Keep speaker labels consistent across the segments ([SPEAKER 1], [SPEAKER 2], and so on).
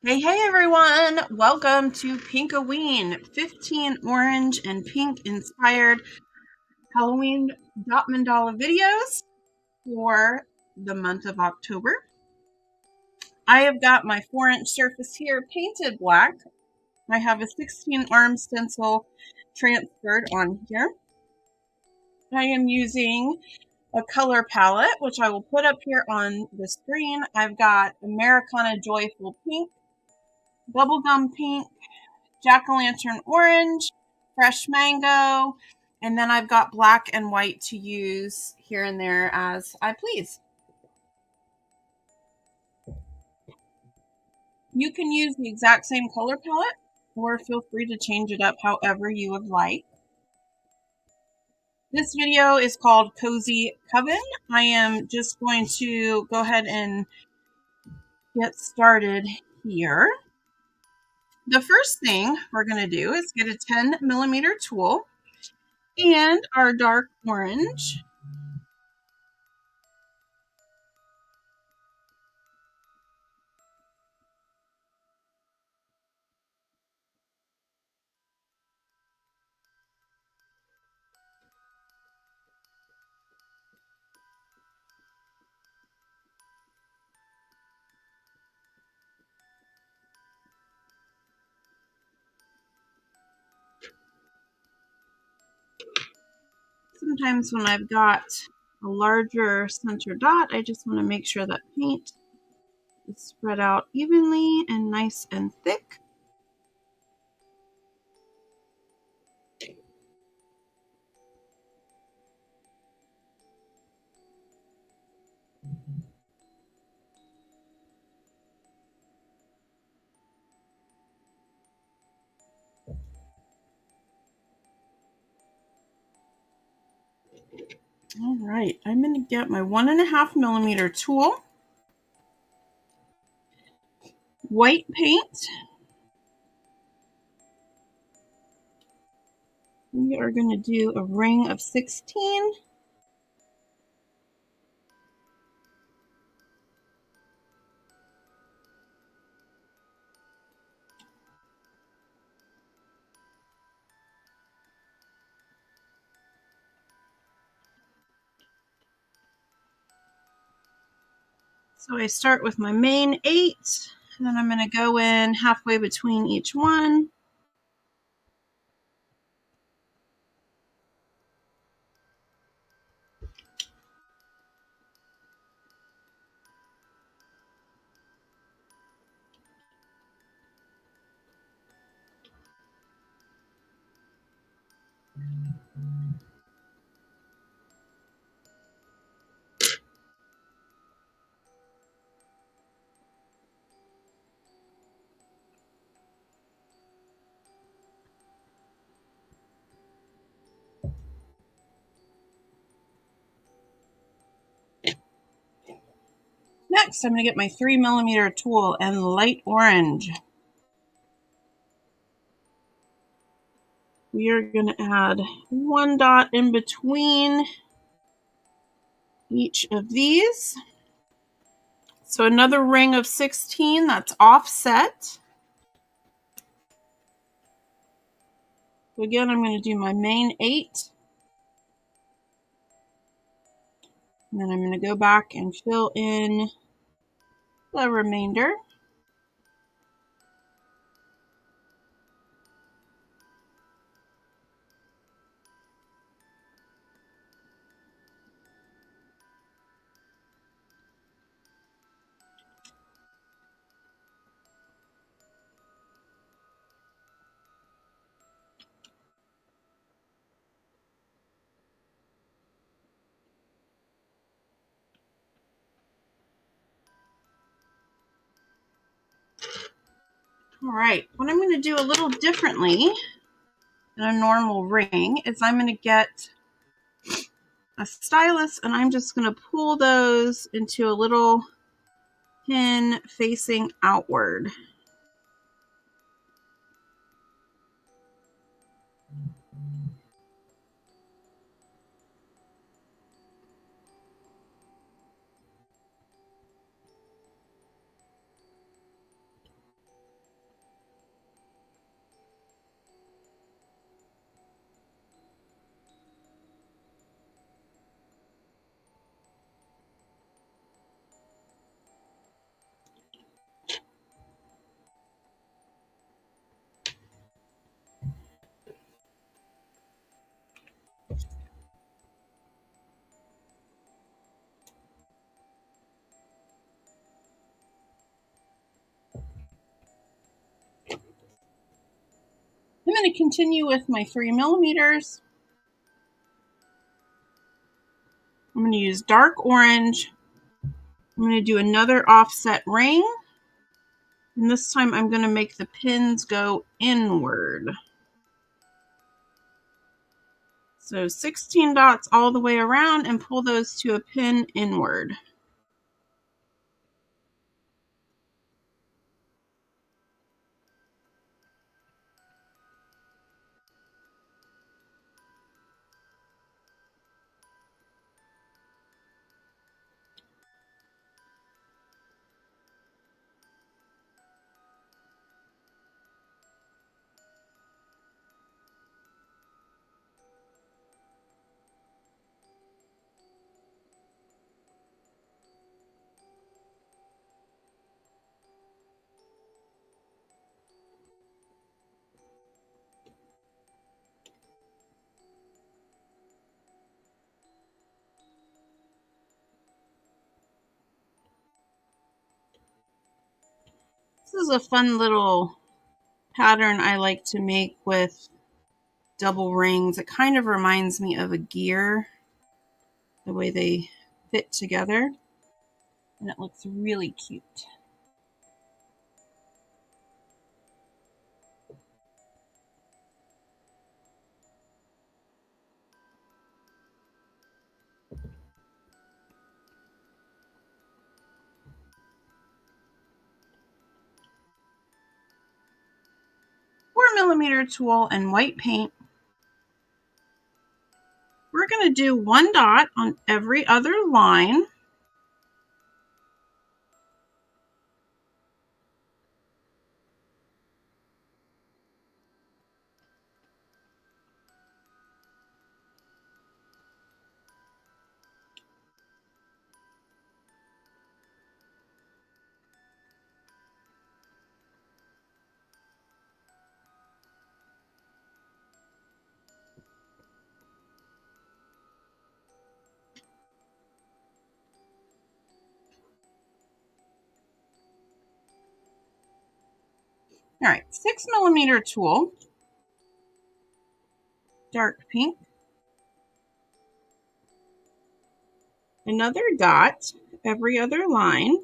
[SPEAKER 1] Hey everyone! Welcome to Pinkoween, 15 orange and pink inspired Halloween dot mandala videos for the month of October. I have got my 4-inch surface here painted black. I have a 16 arm stencil transferred on here. I am using a color palette, which I will put up here on the screen. I've got Americana Joyful Pink, Bubblegum Pink, jack-o'-lantern orange, fresh mango, and then I've got black and white to use here and there as I please. You can use the exact same color palette or feel free to change it up however you would like. This video is called Cozy Coven. I am just going to go ahead and get started here. The first thing we're going to do is get a 10mm tool and our dark orange. Sometimes when I've got a larger center dot, I just want to make sure that paint is spread out evenly and nice and thick. All right, I'm going to get my 1.5mm tool, white paint. We are going to do a ring of 16. So I start with my main 8, and then I'm going to go in halfway between each one. Next, I'm going to get my 3mm tool and light orange. We are going to add one dot in between each of these. So another ring of 16 that's offset. So again, I'm going to do my main 8. And then I'm going to go back and fill in the remainder. All right, what I'm going to do a little differently than a normal ring is I'm going to get a stylus and I'm just going to pull those into a little pin facing outward. going to continue with my 3mm. I'm going to use dark orange. I'm going to do another offset ring. And this time I'm going to make the pins go inward. So 16 dots all the way around and pull those to a pin inward. This is a fun little pattern I like to make with double rings. It kind of reminds me of a gear, the way they fit together, and it looks really cute. .4mm tool and white paint. We're going to do 1 dot on every other line. All right, 6mm tool, dark pink, another dot every other line.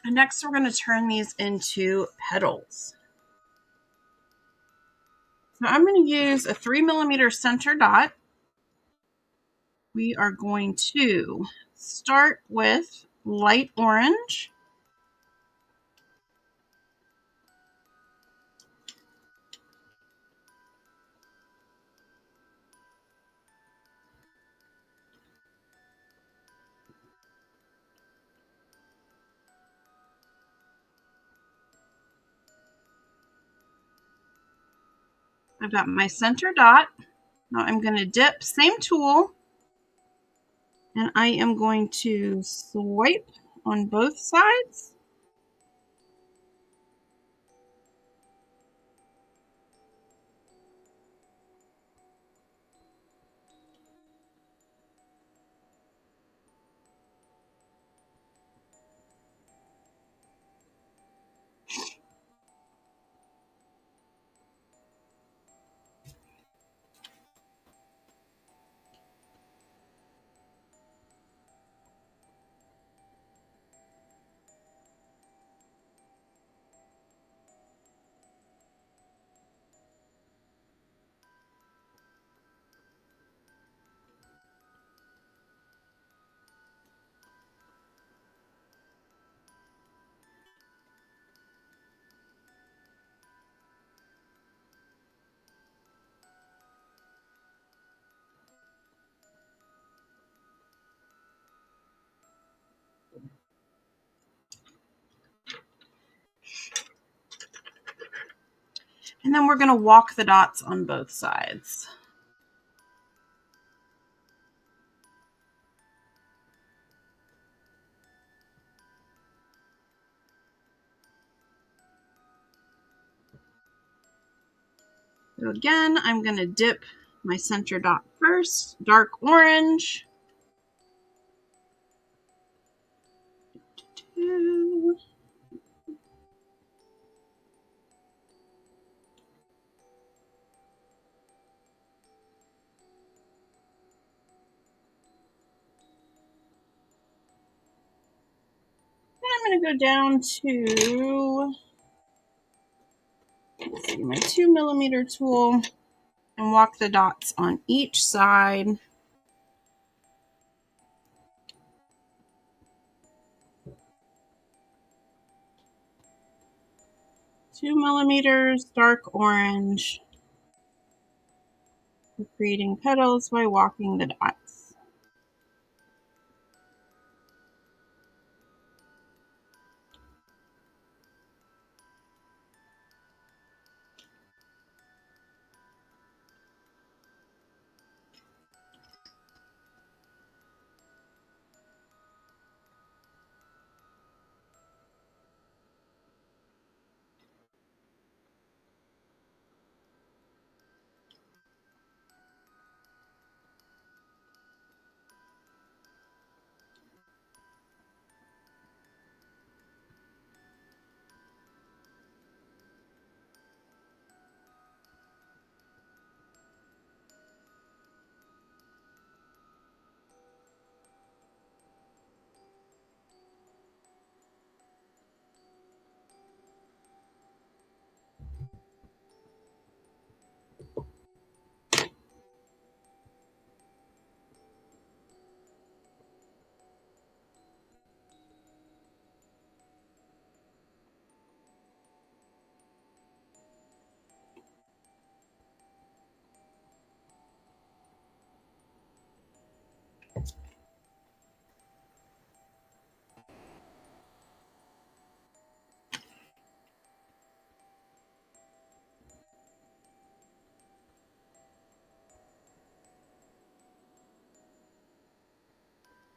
[SPEAKER 1] And next we're going to turn these into petals. So I'm going to use a 3mm center dot. We are going to start with light orange. I've got my center dot. Now I'm going to dip, same tool, and I am going to swipe on both sides. And then we're going to walk the dots on both sides. So again, I'm going to dip my center dot first, dark orange. I'm going to go down to, let's see, my 2mm tool and walk the dots on each side. 2mm dark orange. We're creating petals by walking the dots.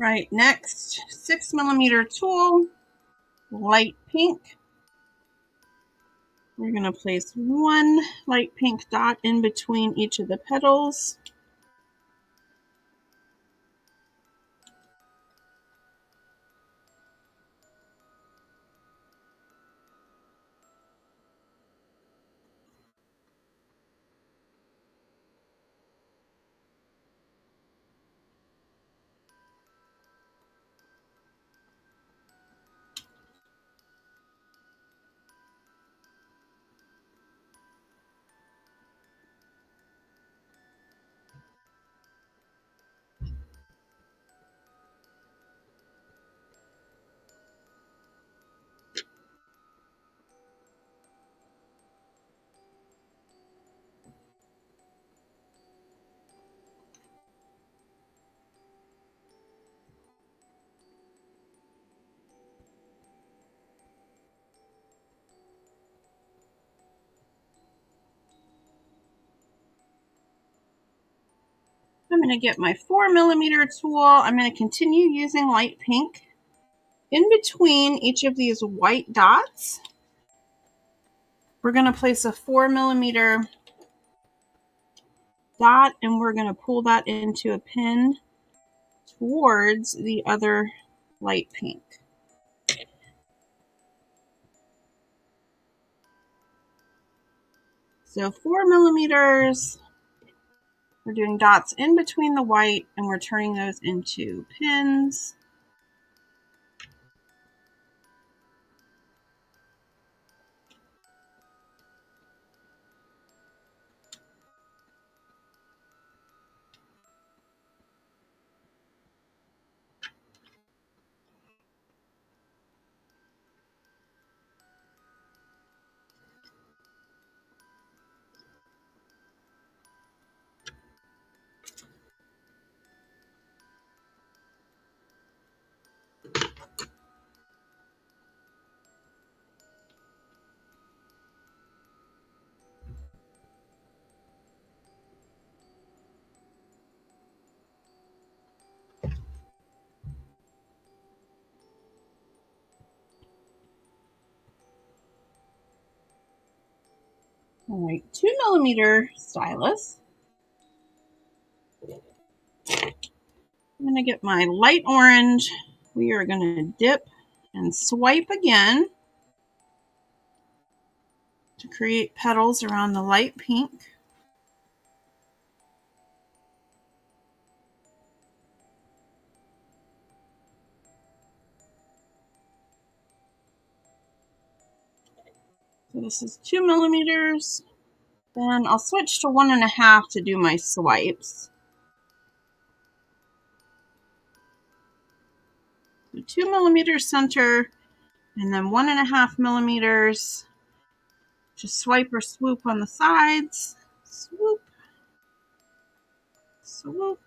[SPEAKER 1] Right, next, 6mm tool, light pink. We're going to place one light pink dot in between each of the petals. I'm going to get my 4mm tool. I'm going to continue using light pink. In between each of these white dots, we're going to place a 4mm dot and we're going to pull that into a pin towards the other light pink. So 4mm, we're doing dots in between the white and we're turning those into pins. All right, 2mm stylus. I'm going to get my light orange. We are going to dip and swipe again to create petals around the light pink. So this is 2mm. Then I'll switch to 1.5 to do my swipes. So 2mm center, and then 1.5mm to swipe or swoop on the sides. Swoop, swoop.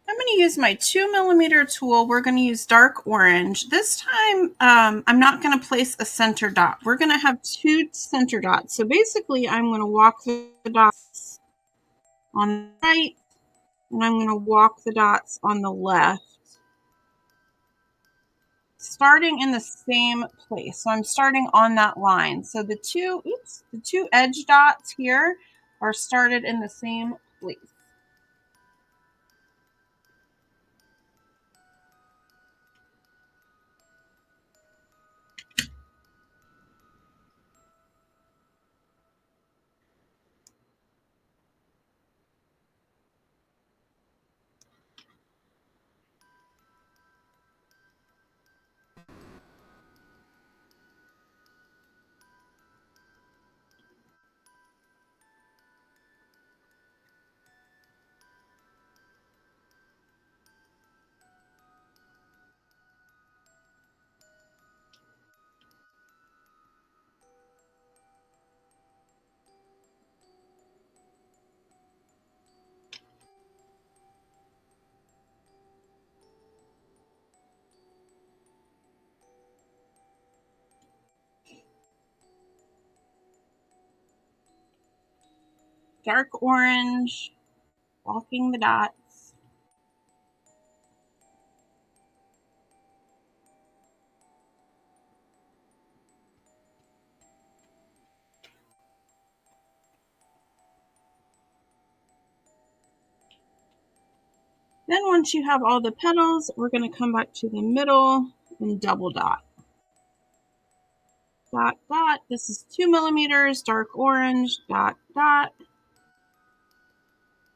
[SPEAKER 1] I'm going to use my 2mm tool. We're going to use dark orange. This time, I'm not going to place a center dot. We're going to have 2 center dots. So basically, I'm going to walk the dots on the right, and I'm going to walk the dots on the left, starting in the same place. So I'm starting on that line. So the two edge dots here are started in the same place. Dark orange, walking the dots. Then once you have all the petals, we're going to come back to the middle and double dot. Dot, dot. This is 2mm, dark orange, dot, dot,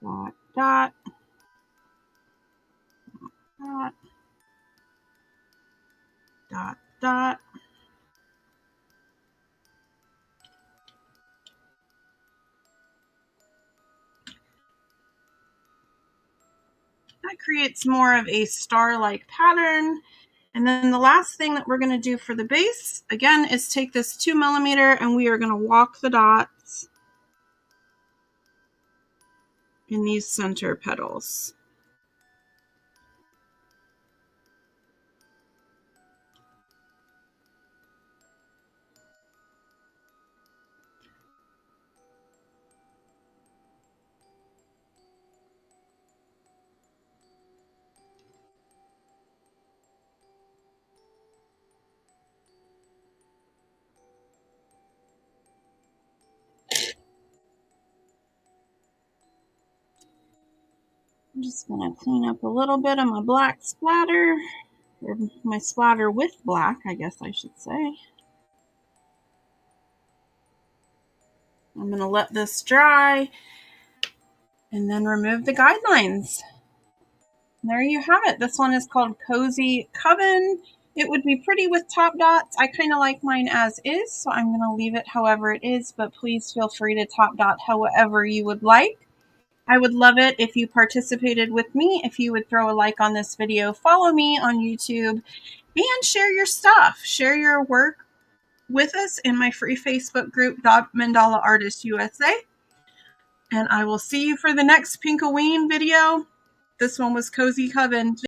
[SPEAKER 1] dot, dot, dot, dot, dot. That creates more of a star-like pattern. And then the last thing that we're going to do for the base, again, is take this 2mm and we are going to walk the dots in these center petals. I'm just going to clean up a little bit of my black splatter, or my splatter with black, I guess I should say. I'm going to let this dry, and then remove the guidelines. And there you have it. This one is called Cozy Coven. It would be pretty with top dots. I kind of like mine as is, so I'm going to leave it however it is, but please feel free to top dot however you would like. I would love it if you participated with me, if you would throw a like on this video, follow me on YouTube, and share your stuff. Share your work with us in my free Facebook group, Mandala Artists USA. And I will see you for the next Pinkoween video. This one was Cozy Coven.